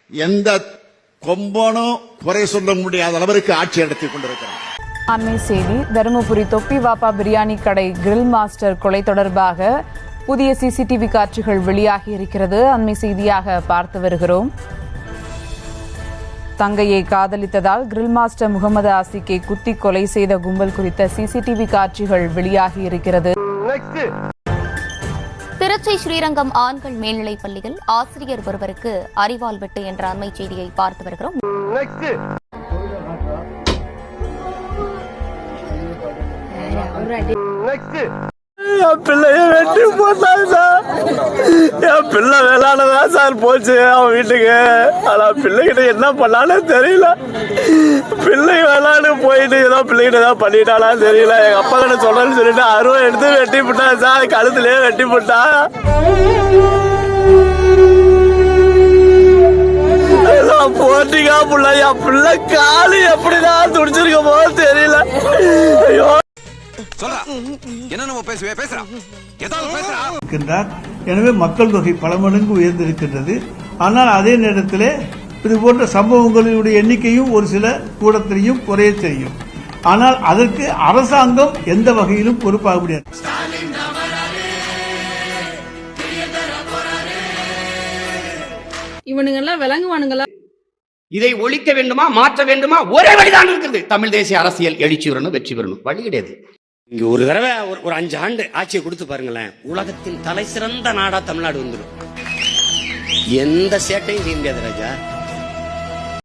எந்த கொம்பனும் குறை சொல்ல முடியாத அளவிற்கு ஆட்சி நடத்தி கொண்டிருக்கிறார். அண்மை செய்தி, தருமபுரி தொப்பி வாப்பா பிரியாணி கடை கிரில் மாஸ்டர் கொலை தொடர்பாக புதிய சிசிடிவி காட்சிகள் வெளியாகி இருக்கிறது. அண்மை செய்தியாக பார்த்து வருகிறோம். தங்கையை காதலித்ததால் கிரில் மாஸ்டர் முகமது ஆசிக்கை குத்தி கொலை செய்த கும்பல் குறித்த சிசிடிவி காட்சிகள் வெளியாகி இருக்கிறது. திருச்சி ஸ்ரீரங்கம் ஆண்கள் மேல்நிலைப் பள்ளியில் ஆசிரியர் ஒருவருக்கு அரிவாள் வெட்டு என்ற அண்மை செய்தியை பார்த்து வருகிறோம். என் பிள்ளைய வெட்டி போட்டாங்க சார். என் பிள்ளை விளையாடதா சார் போச்சு அவன் வீட்டுக்கு. ஆனா பிள்ளைகிட்ட என்ன பண்ணாலும் தெரியல. பிள்ளை விளையாடு போயிட்டு ஏதோ பிள்ளைகிட்ட ஏதோ பண்ணிட்டானா தெரியல. எங்க அப்பா கிட்ட சொல்றேன்னு சொல்லிட்டு அருவா எடுத்து வெட்டி போட்டான் சார். கழுத்துலயே வெட்டி போட்டா. போட்டிக்கா புள்ள என் பிள்ளை காலு எப்படிதான் துடிச்சிருக்க போது தெரியல. ஐயோ எனவே மக்கள் தொகை பல மடங்கு உயர்ந்திருக்கின்றது. ஆனால் அதே நேரத்தில் இது போன்ற சம்பவங்களுடைய எண்ணிக்கையும் ஒரு சில கூடத்திலையும் குறைய செய்யும். ஆனால் அதற்கு அரசாங்கம் எந்த வகையிலும் பொறுப்பாக முடியாது. இவனுங்கெல்லாம் விளங்குவானுங்களா? இதை ஒழிக்க வேண்டுமா, மாற்ற வேண்டுமா? ஒரே வழிதான் இருக்குது. தமிழ் தேசிய அரசியல் எழுச்சி வரணும், வெற்றி பெறணும். வழி கிடையாது. இங்க ஒரு தடவை ஒரு 5 ஆண்டு ஆட்சியை கொடுத்து பாருங்களேன், உலகத்தின் தலை சிறந்த நாடா தமிழ்நாடு வந்துடும். எந்த சேட்டையும் செய்ய முடியாது ராஜா.